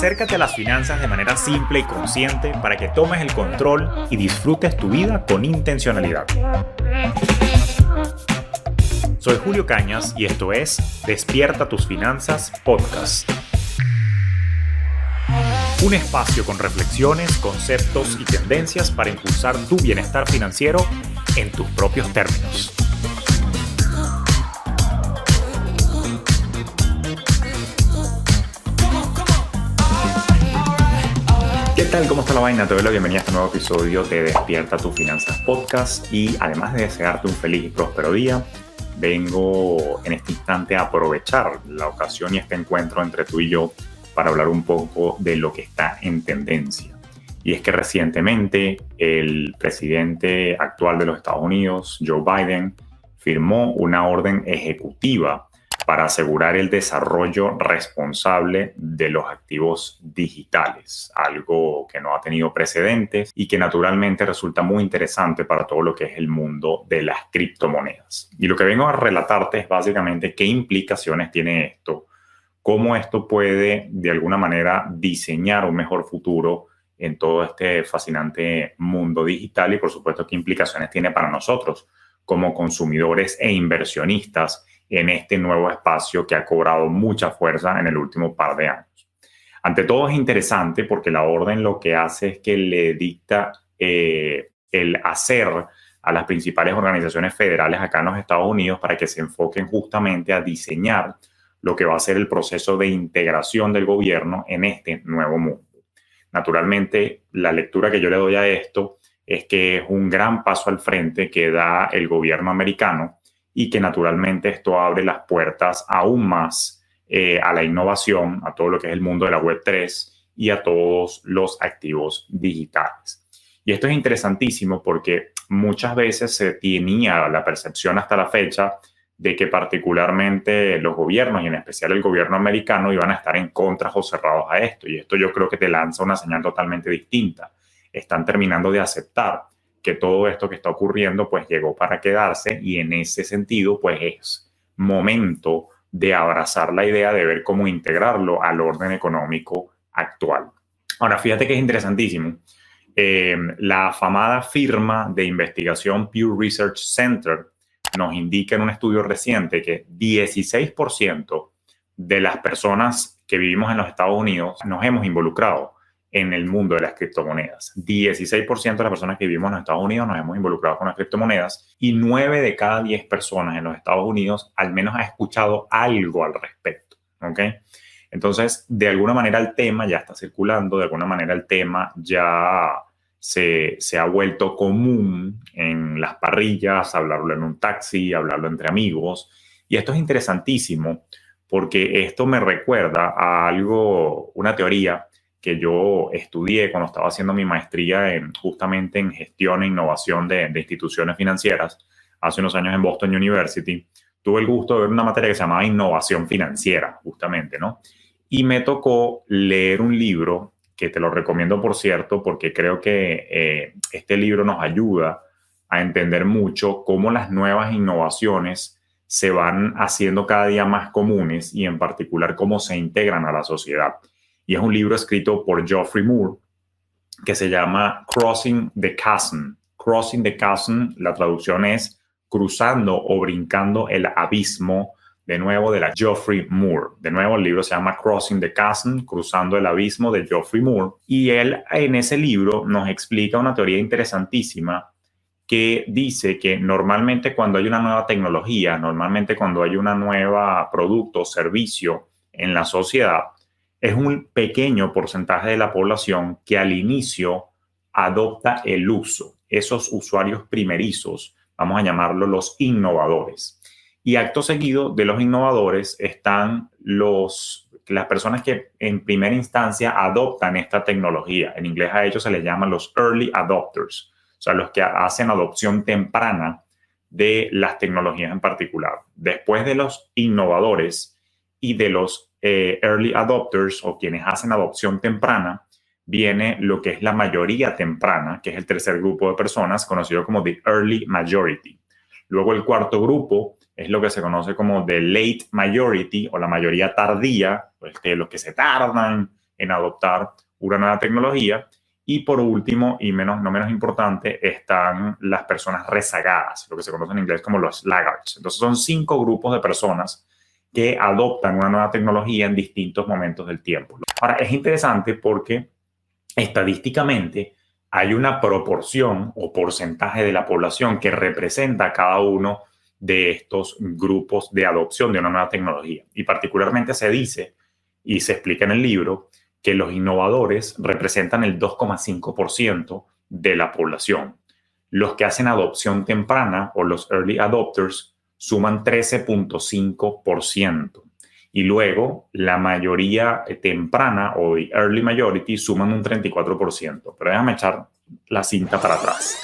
Acércate a las finanzas de manera simple y consciente para que tomes el control y disfrutes tu vida con intencionalidad. Soy Julio Cañas y esto es Despierta tus Finanzas Podcast. Un espacio con reflexiones, conceptos y tendencias para impulsar tu bienestar financiero en tus propios términos. ¿Qué tal? ¿Cómo está la vaina? Te doy la bienvenida a este nuevo episodio de Despierta tus Finanzas Podcast y además de desearte un feliz y próspero día, vengo en este instante a aprovechar la ocasión y este encuentro entre tú y yo para hablar un poco de lo que está en tendencia. Y es que recientemente el presidente actual de los Estados Unidos, Joe Biden, firmó una orden ejecutiva para asegurar el desarrollo responsable de los activos digitales, algo que no ha tenido precedentes y que naturalmente resulta muy interesante para todo lo que es el mundo de las criptomonedas. Y lo que vengo a relatarte es básicamente qué implicaciones tiene esto, cómo esto puede de alguna manera diseñar un mejor futuro en todo este fascinante mundo digital y por supuesto qué implicaciones tiene para nosotros como consumidores e inversionistas en este nuevo espacio que ha cobrado mucha fuerza en el último par de años. Ante todo es interesante porque la orden lo que hace es que le dicta el hacer a las principales organizaciones federales acá en los Estados Unidos para que se enfoquen justamente a diseñar lo que va a ser el proceso de integración del gobierno en este nuevo mundo. Naturalmente, la lectura que yo le doy a esto es que es un gran paso al frente que da el gobierno americano y que naturalmente esto abre las puertas aún más a la innovación, a todo lo que es el mundo de la Web3 y a todos los activos digitales. Y esto es interesantísimo porque muchas veces se tenía la percepción hasta la fecha de que particularmente los gobiernos y en especial el gobierno americano iban a estar en contra o cerrados a esto. Y esto yo creo que te lanza una señal totalmente distinta. Están terminando de aceptar que todo esto que está ocurriendo pues llegó para quedarse y en ese sentido pues es momento de abrazar la idea de ver cómo integrarlo al orden económico actual. Ahora, fíjate que es interesantísimo. La afamada firma de investigación Pew Research Center nos indica en un estudio reciente que 16% de las personas que vivimos en los Estados Unidos nos hemos involucrado en el mundo de las criptomonedas. 16% de las personas que vivimos en los Estados Unidos nos hemos involucrado con las criptomonedas y 9 de cada 10 personas en los Estados Unidos al menos ha escuchado algo al respecto. ¿Ok? Entonces, de alguna manera el tema ya está circulando, de alguna manera el tema ya se ha vuelto común en las parrillas, hablarlo en un taxi, hablarlo entre amigos. Y esto es interesantísimo porque esto me recuerda a algo, una teoría que yo estudié cuando estaba haciendo mi maestría justamente en gestión e innovación de instituciones financieras hace unos años en Boston University. Tuve el gusto de ver una materia que se llamaba innovación financiera, justamente, ¿no? Y me tocó leer un libro que te lo recomiendo, por cierto, porque creo que este libro nos ayuda a entender mucho cómo las nuevas innovaciones se van haciendo cada día más comunes y en particular cómo se integran a la sociedad. Y es un libro escrito por Geoffrey Moore que se llama Crossing the Chasm. Crossing the Chasm, la traducción es cruzando o brincando el abismo, de nuevo, de la Geoffrey Moore. De nuevo, el libro se llama Crossing the Chasm, cruzando el abismo de Geoffrey Moore. Y él en ese libro nos explica una teoría interesantísima que dice que normalmente cuando hay una nueva tecnología, normalmente cuando hay una nueva producto o servicio en la sociedad, es un pequeño porcentaje de la población que al inicio adopta el uso. Esos usuarios primerizos, vamos a llamarlo los innovadores. Y acto seguido de los innovadores están las personas que en primera instancia adoptan esta tecnología. En inglés a ellos se les llama los early adopters, o sea, los que hacen adopción temprana de las tecnologías en particular. Después de los innovadores y de los early adopters o quienes hacen adopción temprana, viene lo que es la mayoría temprana, que es el tercer grupo de personas, conocido como the early majority. Luego el cuarto grupo es lo que se conoce como the late majority o la mayoría tardía, pues, los que se tardan en adoptar una nueva tecnología. Y por último, y no menos importante, están las personas rezagadas, lo que se conoce en inglés como los laggards. Entonces son 5 grupos de personas que adoptan una nueva tecnología en distintos momentos del tiempo. Ahora, es interesante porque estadísticamente hay una proporción o porcentaje de la población que representa a cada uno de estos grupos de adopción de una nueva tecnología. Y particularmente se dice, y se explica en el libro, que los innovadores representan el 2,5% de la población. Los que hacen adopción temprana o los early adopters suman 13,5%. Y luego la mayoría temprana o early majority suman un 34%. Pero déjame echar la cinta para atrás.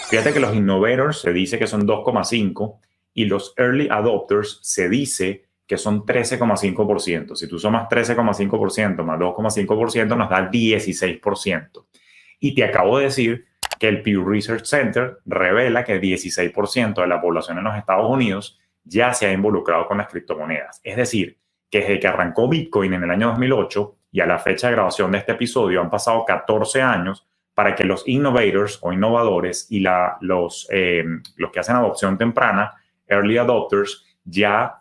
Fíjate que los innovators se dice que son 2,5% y los early adopters se dice que son 13,5%. Si tú sumas 13,5% más 2,5% nos da 16%. Y te acabo de decir que el Pew Research Center revela que el 16% de la población en los Estados Unidos ya se ha involucrado con las criptomonedas. Es decir, que desde que arrancó Bitcoin en el año 2008 y a la fecha de grabación de este episodio han pasado 14 años para que los innovators o innovadores y los que hacen adopción temprana, early adopters, ya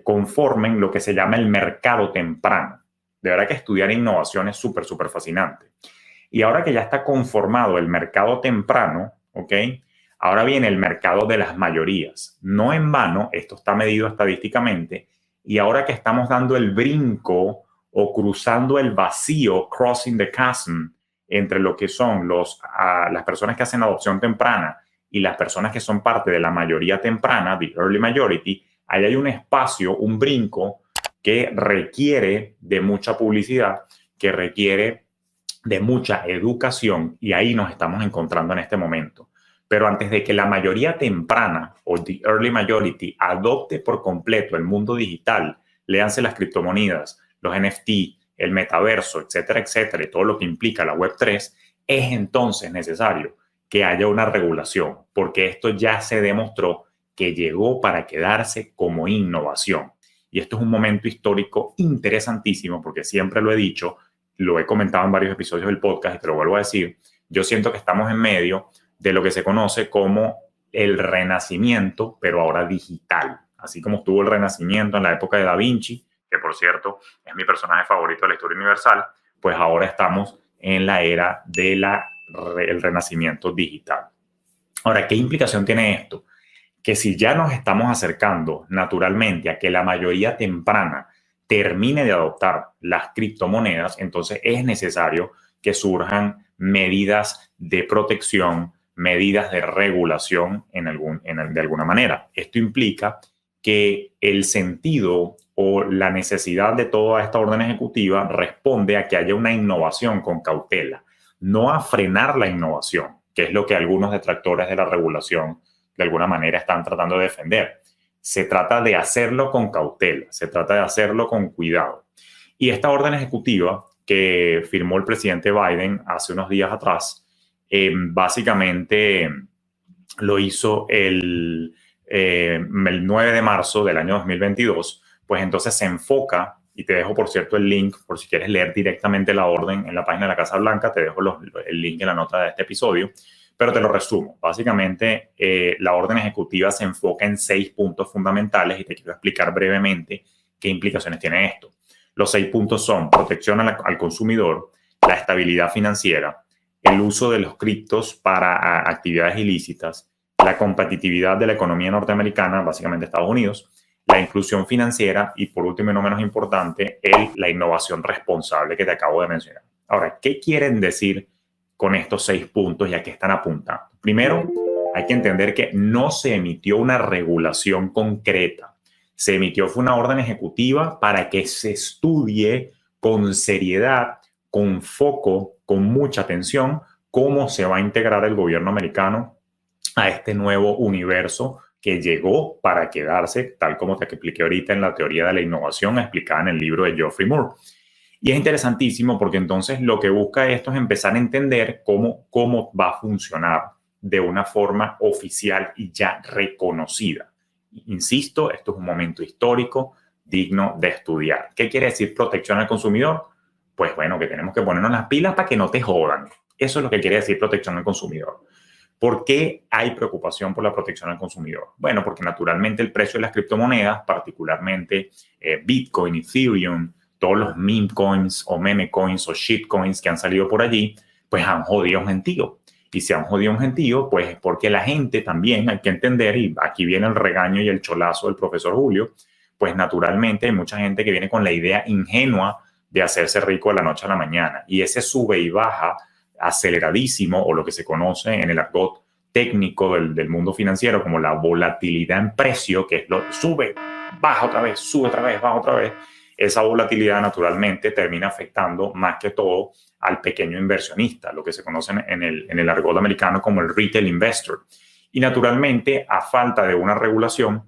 conformen lo que se llama el mercado temprano. De verdad que estudiar innovación es súper fascinante. Y ahora que ya está conformado el mercado temprano, ¿ok? Ahora viene el mercado de las mayorías. No en vano, esto está medido estadísticamente, y ahora que estamos dando el brinco o cruzando el vacío, crossing the chasm, entre lo que son las personas que hacen adopción temprana y las personas que son parte de la mayoría temprana, the early majority, ahí hay un espacio, un brinco que requiere de mucha publicidad, que requiere de mucha educación, y ahí nos estamos encontrando en este momento. Pero antes de que la mayoría temprana o the early majority adopte por completo el mundo digital, léanse las criptomonedas, los NFT, el metaverso, etcétera, etcétera, y todo lo que implica la Web3, es entonces necesario que haya una regulación, porque esto ya se demostró que llegó para quedarse como innovación. Y esto es un momento histórico interesantísimo, porque siempre lo he dicho, lo he comentado en varios episodios del podcast y te lo vuelvo a decir, yo siento que estamos en medio de lo que se conoce como el renacimiento, pero ahora digital. Así como estuvo el renacimiento en la época de Da Vinci, que por cierto es mi personaje favorito de la historia universal, pues ahora estamos en la era del renacimiento digital. Ahora, ¿qué implicación tiene esto? Que si ya nos estamos acercando naturalmente a que la mayoría temprana termine de adoptar las criptomonedas, entonces es necesario que surjan medidas de protección, medidas de regulación de alguna manera. Esto implica que el sentido o la necesidad de toda esta orden ejecutiva responde a que haya una innovación con cautela, no a frenar la innovación, que es lo que algunos detractores de la regulación de alguna manera están tratando de defender. Se trata de hacerlo con cautela, se trata de hacerlo con cuidado. Y esta orden ejecutiva que firmó el presidente Biden hace unos días atrás, básicamente lo hizo el 9 de marzo del año 2022, pues entonces se enfoca, y te dejo por cierto el link por si quieres leer directamente la orden en la página de la Casa Blanca, te dejo el link en la nota de este episodio, pero te lo resumo. Básicamente la orden ejecutiva se enfoca en 6 puntos fundamentales y te quiero explicar brevemente qué implicaciones tiene esto. Los 6 puntos son protección al consumidor, la estabilidad financiera, el uso de los criptos para actividades ilícitas, la competitividad de la economía norteamericana, básicamente Estados Unidos, la inclusión financiera y, por último y no menos importante, la innovación responsable que te acabo de mencionar. Ahora, ¿qué quieren decir con estos 6 puntos y a qué están apuntando? Primero, hay que entender que no se emitió una regulación concreta. Se emitió fue una orden ejecutiva para que se estudie con seriedad, con foco, con mucha atención, cómo se va a integrar el gobierno americano a este nuevo universo que llegó para quedarse, tal como te expliqué ahorita en la teoría de la innovación explicada en el libro de Geoffrey Moore. Y es interesantísimo porque entonces lo que busca esto es empezar a entender cómo va a funcionar de una forma oficial y ya reconocida. Insisto, esto es un momento histórico digno de estudiar. ¿Qué quiere decir protección al consumidor? pues bueno, que tenemos que ponernos las pilas para que no te jodan. Eso es lo que quiere decir protección al consumidor. ¿Por qué hay preocupación por la protección al consumidor? Bueno, porque naturalmente el precio de las criptomonedas, particularmente Bitcoin, Ethereum, todos los meme coins o meme coins o shitcoins que han salido por allí, pues han jodido un gentío. Y si han jodido un gentío, pues es porque la gente también hay que entender, y aquí viene el regaño y el cholazo del profesor Julio, pues naturalmente hay mucha gente que viene con la idea ingenua de hacerse rico de la noche a la mañana. Y ese sube y baja aceleradísimo, o lo que se conoce en el argot técnico del mundo financiero como la volatilidad en precio, que es lo sube, baja otra vez, sube otra vez, baja otra vez. Esa volatilidad naturalmente termina afectando más que todo al pequeño inversionista, lo que se conoce en el argot americano como el retail investor. Y naturalmente, a falta de una regulación,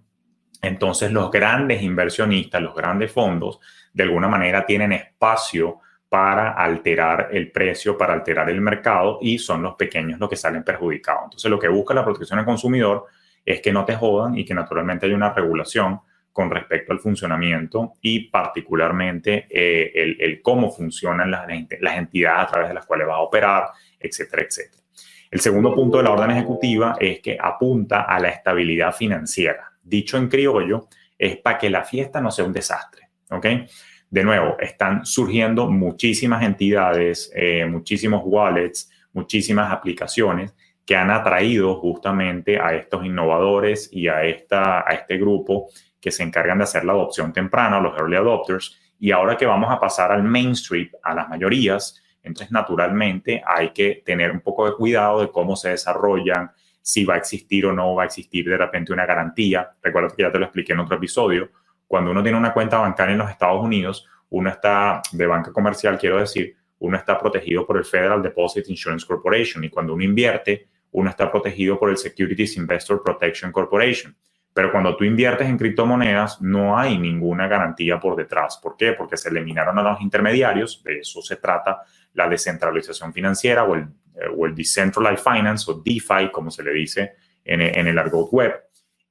entonces los grandes inversionistas, los grandes fondos, de alguna manera tienen espacio para alterar el precio, para alterar el mercado, y son los pequeños los que salen perjudicados. Entonces, lo que busca la protección al consumidor es que no te jodan y que naturalmente haya una regulación con respecto al funcionamiento y particularmente el cómo funcionan las entidades a través de las cuales vas a operar, etcétera, etcétera. El segundo punto de la orden ejecutiva es que apunta a la estabilidad financiera. Dicho en criollo, es para que la fiesta no sea un desastre, ¿ok? De nuevo, están surgiendo muchísimas entidades, muchísimos wallets, muchísimas aplicaciones que han atraído justamente a estos innovadores y a este grupo que se encargan de hacer la adopción temprana, los early adopters. Y ahora que vamos a pasar al mainstream, a las mayorías, entonces naturalmente hay que tener un poco de cuidado de cómo se desarrollan, si va a existir o no va a existir de repente una garantía. Recuerda que ya te lo expliqué en otro episodio. Cuando uno tiene una cuenta bancaria en los Estados Unidos, uno está, de banca comercial quiero decir, uno está protegido por el Federal Deposit Insurance Corporation, y cuando uno invierte, uno está protegido por el Securities Investor Protection Corporation. Pero cuando tú inviertes en criptomonedas, no hay ninguna garantía por detrás. ¿Por qué? Porque se eliminaron a los intermediarios. De eso se trata la descentralización financiera o el Decentralized Finance, o DeFi, como se le dice en el argot web.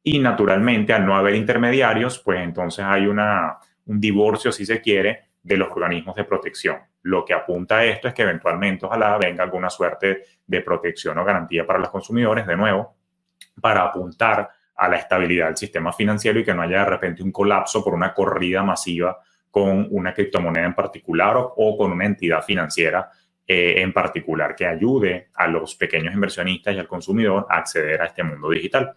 Y naturalmente, al no haber intermediarios, pues entonces hay un divorcio, si se quiere, de los organismos de protección. Lo que apunta a esto es que eventualmente, ojalá venga alguna suerte de protección o garantía para los consumidores, de nuevo, para apuntar a la estabilidad del sistema financiero y que no haya de repente un colapso por una corrida masiva con una criptomoneda en particular o con una entidad financiera en particular que ayude a los pequeños inversionistas y al consumidor a acceder a este mundo digital.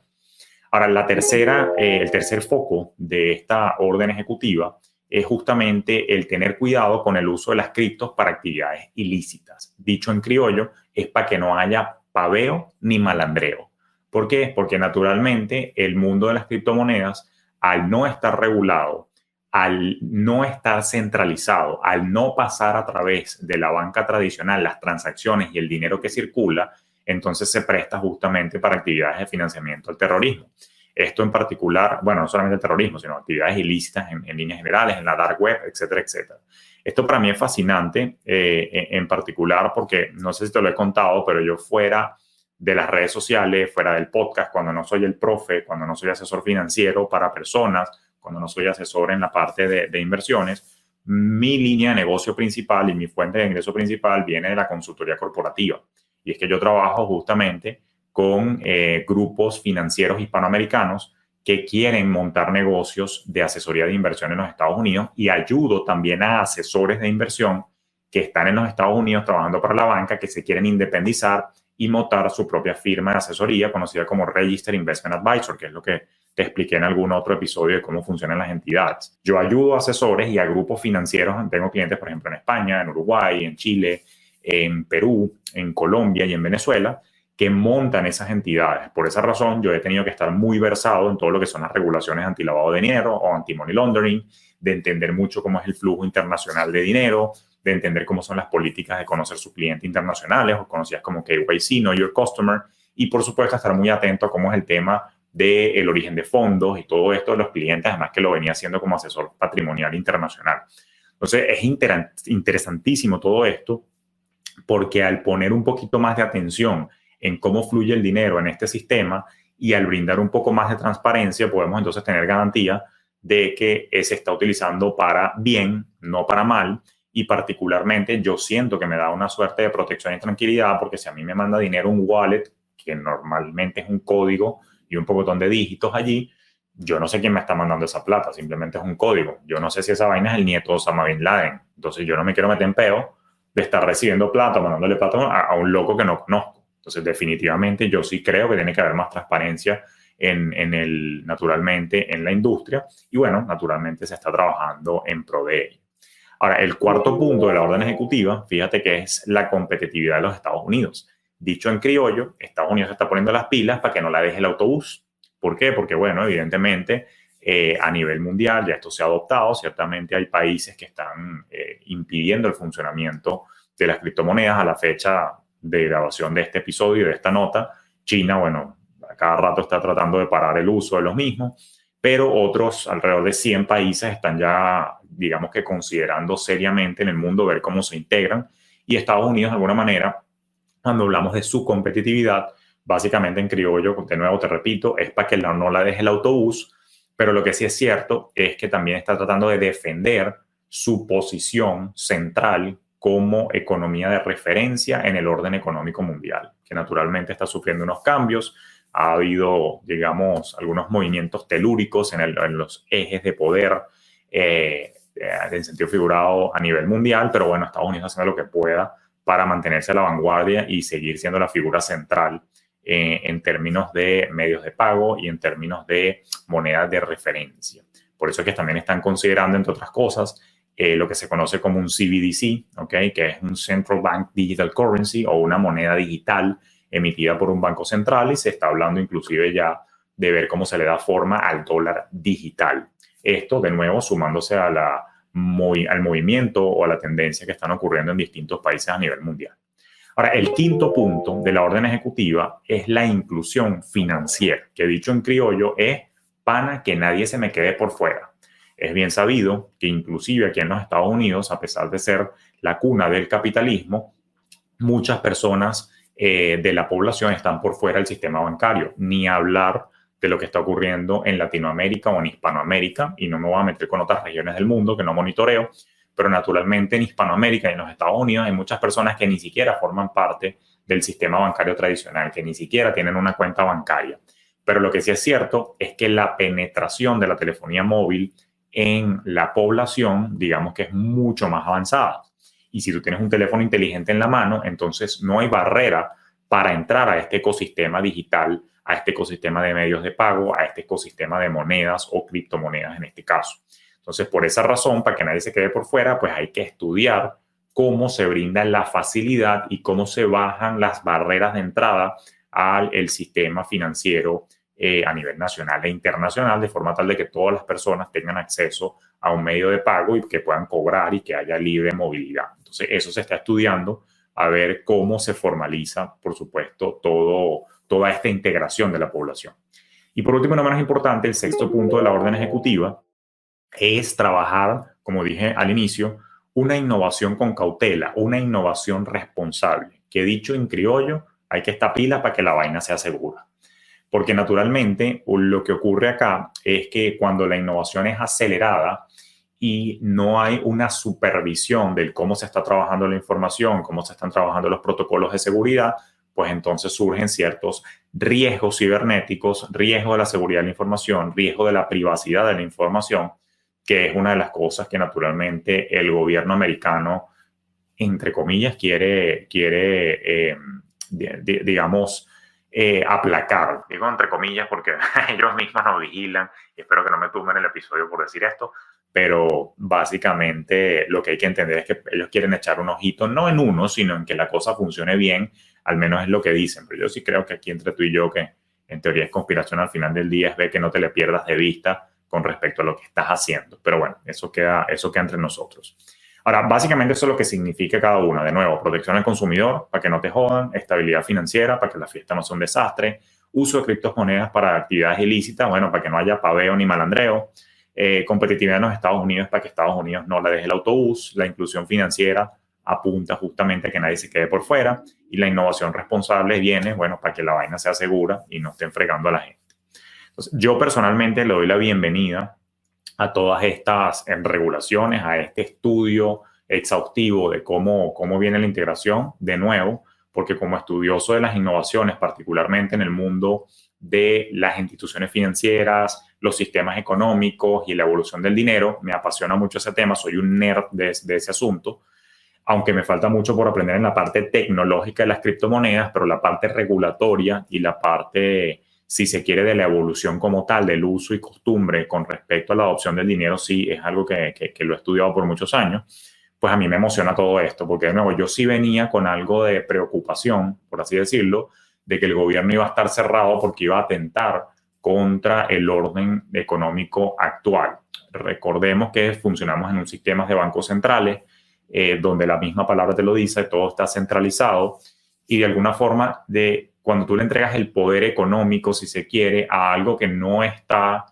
Ahora, el tercer foco de esta orden ejecutiva es justamente el tener cuidado con el uso de las criptos para actividades ilícitas. Dicho en criollo, es para que no haya paveo ni malandreo. ¿Por qué? Porque naturalmente el mundo de las criptomonedas, al no estar regulado, al no estar centralizado, al no pasar a través de la banca tradicional las transacciones y el dinero que circula, entonces se presta justamente para actividades de financiamiento al terrorismo. Esto en particular, bueno, no solamente el terrorismo, sino actividades ilícitas en líneas generales, en la dark web, etcétera, etcétera. Esto para mí es fascinante, en particular porque, no sé si te lo he contado, pero yo fuera de las redes sociales, fuera del podcast, cuando no soy el profe, cuando no soy asesor financiero para personas, cuando no soy asesor en la parte de inversiones, mi línea de negocio principal y mi fuente de ingreso principal viene de la consultoría corporativa. Y es que yo trabajo justamente con grupos financieros hispanoamericanos que quieren montar negocios de asesoría de inversión en los Estados Unidos, y ayudo también a asesores de inversión que están en los Estados Unidos trabajando para la banca, que se quieren independizar y montar su propia firma de asesoría conocida como Registered Investment Advisor, que es lo que te expliqué en algún otro episodio de cómo funcionan las entidades. Yo ayudo a asesores y a grupos financieros. Tengo clientes, por ejemplo, en España, en Uruguay, en Chile, en Perú, en Colombia y en Venezuela, que montan esas entidades. Por esa razón, yo he tenido que estar muy versado en todo lo que son las regulaciones antilavado de dinero o anti-money laundering, de entender mucho cómo es el flujo internacional de dinero, de entender cómo son las políticas de conocer sus clientes internacionales, o conocidas como KYC, Know Your Customer, y por supuesto estar muy atento a cómo es el tema del origen de fondos y todo esto de los clientes, además que lo venía haciendo como asesor patrimonial internacional. Entonces es interesantísimo todo esto, porque al poner un poquito más de atención en cómo fluye el dinero en este sistema y al brindar un poco más de transparencia, podemos entonces tener garantía de que se está utilizando para bien, no para mal, y particularmente yo siento que me da una suerte de protección y tranquilidad porque si a mí me manda dinero un wallet, que normalmente es un código y un pocotón de dígitos allí, yo no sé quién me está mandando esa plata, simplemente es un código. Yo no sé si esa vaina es el nieto de Osama Bin Laden. Entonces yo no me quiero meter en peo de estar recibiendo plata, mandándole plata a un loco que no conozco. Entonces definitivamente yo sí creo que tiene que haber más transparencia naturalmente en la industria y bueno, naturalmente se está trabajando en pro de ello. Ahora, el cuarto punto de la orden ejecutiva, fíjate que es la competitividad de los Estados Unidos. Dicho en criollo, Estados Unidos se está poniendo las pilas para que no la deje el autobús. ¿Por qué? Porque, bueno, evidentemente, a nivel mundial ya esto se ha adoptado. Ciertamente hay países que están impidiendo el funcionamiento de las criptomonedas a la fecha de grabación de este episodio y de esta nota. China, bueno, a cada rato está tratando de parar el uso de los mismos, pero otros, alrededor de 100 países, están ya, digamos que considerando seriamente en el mundo ver cómo se integran. Y Estados Unidos, de alguna manera, cuando hablamos de su competitividad, básicamente en criollo, de nuevo te repito, es para que no la deje el autobús, pero lo que sí es cierto es que también está tratando de defender su posición central como economía de referencia en el orden económico mundial, que naturalmente está sufriendo unos cambios. Ha habido, digamos, algunos movimientos telúricos en los ejes de poder en sentido figurado a nivel mundial, pero bueno, Estados Unidos haciendo lo que pueda para mantenerse a la vanguardia y seguir siendo la figura central en términos de medios de pago y en términos de monedas de referencia. Por eso es que también están considerando, entre otras cosas, lo que se conoce como un CBDC, ¿okay? Que es un Central Bank Digital Currency o una moneda digital emitida por un banco central y se está hablando inclusive ya de ver cómo se le da forma al dólar digital. Esto, de nuevo, sumándose al movimiento o a la tendencia que están ocurriendo en distintos países a nivel mundial. Ahora, el quinto punto de la orden ejecutiva es la inclusión financiera, que dicho en criollo es pana que nadie se me quede por fuera. Es bien sabido que inclusive aquí en los Estados Unidos, a pesar de ser la cuna del capitalismo, muchas personas de la población están por fuera del sistema bancario, ni hablar de lo que está ocurriendo en Latinoamérica o en Hispanoamérica, y no me voy a meter con otras regiones del mundo que no monitoreo, pero naturalmente en Hispanoamérica y en los Estados Unidos hay muchas personas que ni siquiera forman parte del sistema bancario tradicional, que ni siquiera tienen una cuenta bancaria. Pero lo que sí es cierto es que la penetración de la telefonía móvil en la población, digamos que es mucho más avanzada. Y si tú tienes un teléfono inteligente en la mano, entonces no hay barrera para entrar a este ecosistema digital, a este ecosistema de medios de pago, a este ecosistema de monedas o criptomonedas en este caso. Entonces, por esa razón, para que nadie se quede por fuera, pues hay que estudiar cómo se brinda la facilidad y cómo se bajan las barreras de entrada al sistema financiero a nivel nacional e internacional, de forma tal de que todas las personas tengan acceso a un medio de pago y que puedan cobrar y que haya libre movilidad. Entonces, eso se está estudiando a ver cómo se formaliza, por supuesto, toda esta integración de la población. Y por último, no menos importante, el sexto punto de la orden ejecutiva es trabajar, como dije al inicio, una innovación con cautela, una innovación responsable, que dicho en criollo, hay que estar pila para que la vaina sea segura. Porque naturalmente lo que ocurre acá es que cuando la innovación es acelerada y no hay una supervisión del cómo se está trabajando la información, cómo se están trabajando los protocolos de seguridad, pues entonces surgen ciertos riesgos cibernéticos, riesgo de la seguridad de la información, riesgo de la privacidad de la información, que es una de las cosas que naturalmente el gobierno americano, entre comillas, quiere digamos, aplacar. Digo entre comillas porque ellos mismos nos vigilan y espero que no me tumben el episodio por decir esto, pero básicamente lo que hay que entender es que ellos quieren echar un ojito, no en uno, sino en que la cosa funcione bien, al menos es lo que dicen. Pero yo sí creo que aquí entre tú y yo, que en teoría es conspiración, al final del día es ver que no te le pierdas de vista con respecto a lo que estás haciendo. Pero bueno, eso queda entre nosotros. Ahora, básicamente eso es lo que significa cada una. De nuevo, protección al consumidor para que no te jodan, estabilidad financiera para que la fiesta no sea un desastre, uso de criptomonedas para actividades ilícitas, bueno, para que no haya paveo ni malandreo, competitividad en los Estados Unidos para que Estados Unidos no le deje el autobús, la inclusión financiera apunta justamente a que nadie se quede por fuera y la innovación responsable viene, bueno, para que la vaina sea segura y no estén fregando a la gente. Entonces, yo personalmente le doy la bienvenida a todas estas regulaciones, a este estudio exhaustivo de cómo viene la integración, de nuevo, porque como estudioso de las innovaciones, particularmente en el mundo de las instituciones financieras, los sistemas económicos y la evolución del dinero, me apasiona mucho ese tema, soy un nerd de ese asunto, aunque me falta mucho por aprender en la parte tecnológica de las criptomonedas, pero la parte regulatoria y la parte, si se quiere, de la evolución como tal, del uso y costumbre con respecto a la adopción del dinero, sí es algo que lo he estudiado por muchos años. Pues a mí me emociona todo esto, porque de nuevo yo sí venía con algo de preocupación, por así decirlo, de que el gobierno iba a estar cerrado porque iba a atentar contra el orden económico actual. Recordemos que funcionamos en un sistema de bancos centrales, donde la misma palabra te lo dice, todo está centralizado y de alguna forma cuando tú le entregas el poder económico, si se quiere, a algo que no está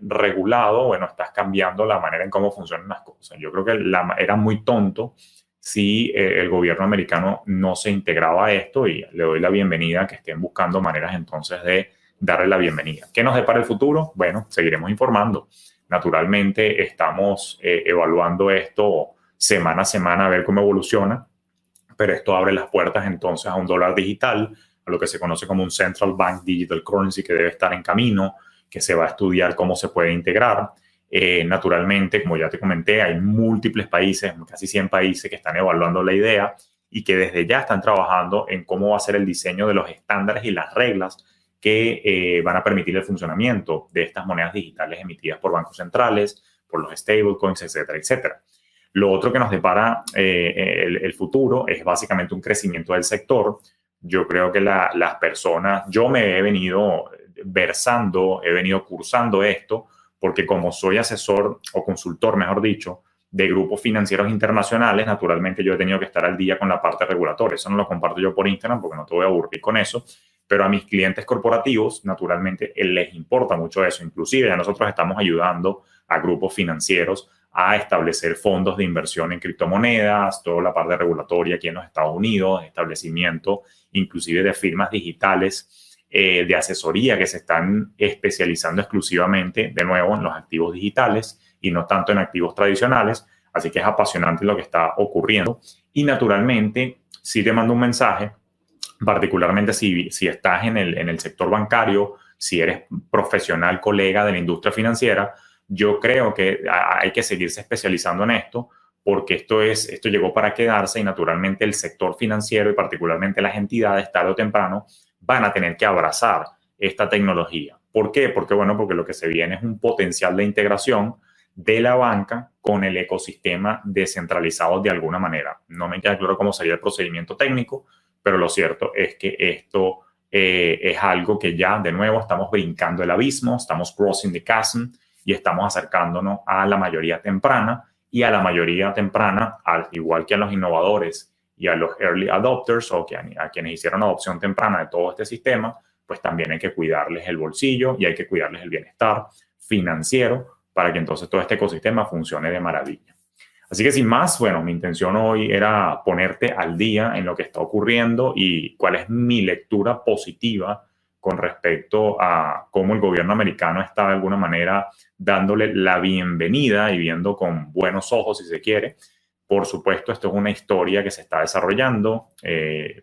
regulado, bueno, estás cambiando la manera en cómo funcionan las cosas. Yo creo que era muy tonto si el gobierno americano no se integraba a esto y le doy la bienvenida a que estén buscando maneras entonces de darle la bienvenida. ¿Qué nos depara el futuro? Bueno, seguiremos informando. Naturalmente estamos evaluando esto semana a semana a ver cómo evoluciona, pero esto abre las puertas entonces a un dólar digital, a lo que se conoce como un Central Bank Digital Currency que debe estar en camino, que se va a estudiar cómo se puede integrar. Naturalmente, como ya te comenté, hay múltiples países, casi 100 países que están evaluando la idea y que desde ya están trabajando en cómo va a ser el diseño de los estándares y las reglas que van a permitir el funcionamiento de estas monedas digitales emitidas por bancos centrales, por los stablecoins, etcétera, etcétera. Lo otro que nos depara el futuro es básicamente un crecimiento del sector. Yo creo que las personas, yo me he venido versando, he venido cursando esto, porque como soy asesor o consultor, mejor dicho, de grupos financieros internacionales, naturalmente yo he tenido que estar al día con la parte regulatoria. Eso no lo comparto yo por Instagram porque no te voy a aburrir con eso, pero a mis clientes corporativos, naturalmente, les importa mucho eso. Inclusive ya nosotros estamos ayudando a grupos financieros a establecer fondos de inversión en criptomonedas, toda la parte regulatoria aquí en los Estados Unidos, establecimiento inclusive de firmas digitales de asesoría que se están especializando exclusivamente, de nuevo, en los activos digitales y no tanto en activos tradicionales. Así que es apasionante lo que está ocurriendo. Y naturalmente, sí te mando un mensaje, particularmente si estás en el sector bancario, si eres profesional, colega de la industria financiera, yo creo que hay que seguirse especializando en esto porque esto llegó para quedarse y naturalmente el sector financiero y particularmente las entidades tarde o temprano van a tener que abrazar esta tecnología. ¿Por qué? Porque lo que se viene es un potencial de integración de la banca con el ecosistema descentralizado de alguna manera. No me queda claro cómo sería el procedimiento técnico, pero lo cierto es que esto es algo que ya, de nuevo, estamos brincando el abismo, estamos crossing the chasm y estamos acercándonos a la mayoría temprana y a la mayoría temprana, al igual que a los innovadores y a los early adopters o a quienes hicieron adopción temprana de todo este sistema, pues también hay que cuidarles el bolsillo y hay que cuidarles el bienestar financiero para que entonces todo este ecosistema funcione de maravilla. Así que sin más, mi intención hoy era ponerte al día en lo que está ocurriendo y cuál es mi lectura positiva con respecto a cómo el gobierno americano está de alguna manera dándole la bienvenida y viendo con buenos ojos, si se quiere. Por supuesto, esto es una historia que se está desarrollando.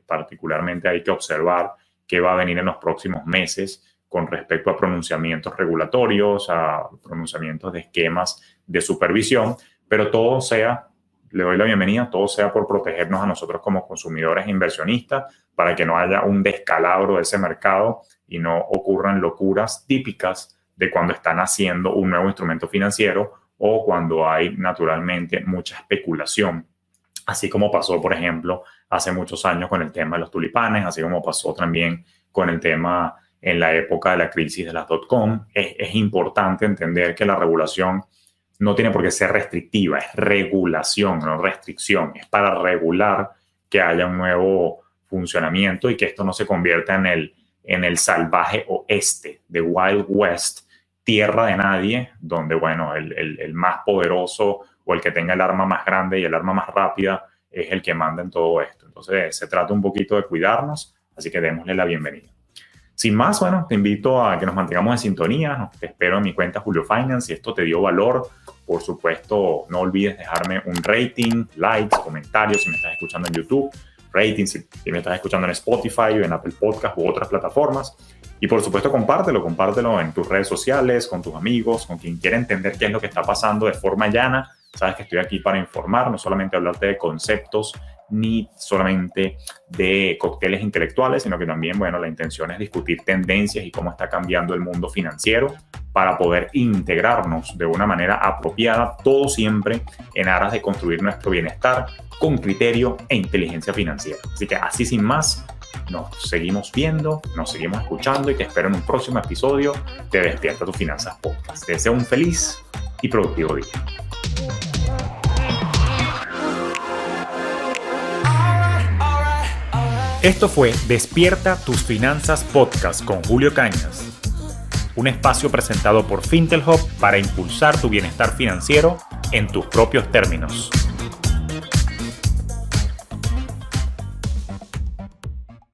Particularmente hay que observar qué va a venir en los próximos meses con respecto a pronunciamientos regulatorios, a pronunciamientos de esquemas de supervisión, pero le doy la bienvenida, todo sea por protegernos a nosotros como consumidores e inversionistas, para que no haya un descalabro de ese mercado y no ocurran locuras típicas de cuando están haciendo un nuevo instrumento financiero o cuando hay naturalmente mucha especulación, así como pasó, por ejemplo, hace muchos años con el tema de los tulipanes, así como pasó también con el tema en la época de la crisis de las .com. Es importante entender que la regulación no tiene por qué ser restrictiva, es regulación, no restricción. Es para regular que haya un nuevo funcionamiento y que esto no se convierta en el salvaje oeste, de Wild West, tierra de nadie, donde, el más poderoso o el que tenga el arma más grande y el arma más rápida es el que manda en todo esto. Entonces, se trata un poquito de cuidarnos, así que démosle la bienvenida. Sin más, bueno, te invito a que nos mantengamos en sintonía. Te espero en mi cuenta Julio Finance. Si esto te dio valor, por supuesto, no olvides dejarme un rating, likes, comentarios si me estás escuchando en YouTube, rating si me estás escuchando en Spotify o en Apple Podcast u otras plataformas. Y por supuesto, compártelo en tus redes sociales, con tus amigos, con quien quiera entender qué es lo que está pasando de forma llana. Sabes que estoy aquí para informar, no solamente hablarte de conceptos, ni solamente de cócteles intelectuales, sino que también, bueno, la intención es discutir tendencias y cómo está cambiando el mundo financiero para poder integrarnos de una manera apropiada, todo siempre en aras de construir nuestro bienestar con criterio e inteligencia financiera. Así que así sin más, nos seguimos viendo, nos seguimos escuchando y te espero en un próximo episodio de Despierta tus Finanzas Podcast. Te deseo un feliz y productivo día. Esto fue Despierta tus Finanzas Podcast con Julio Cañas, un espacio presentado por Fintelhub para impulsar tu bienestar financiero en tus propios términos.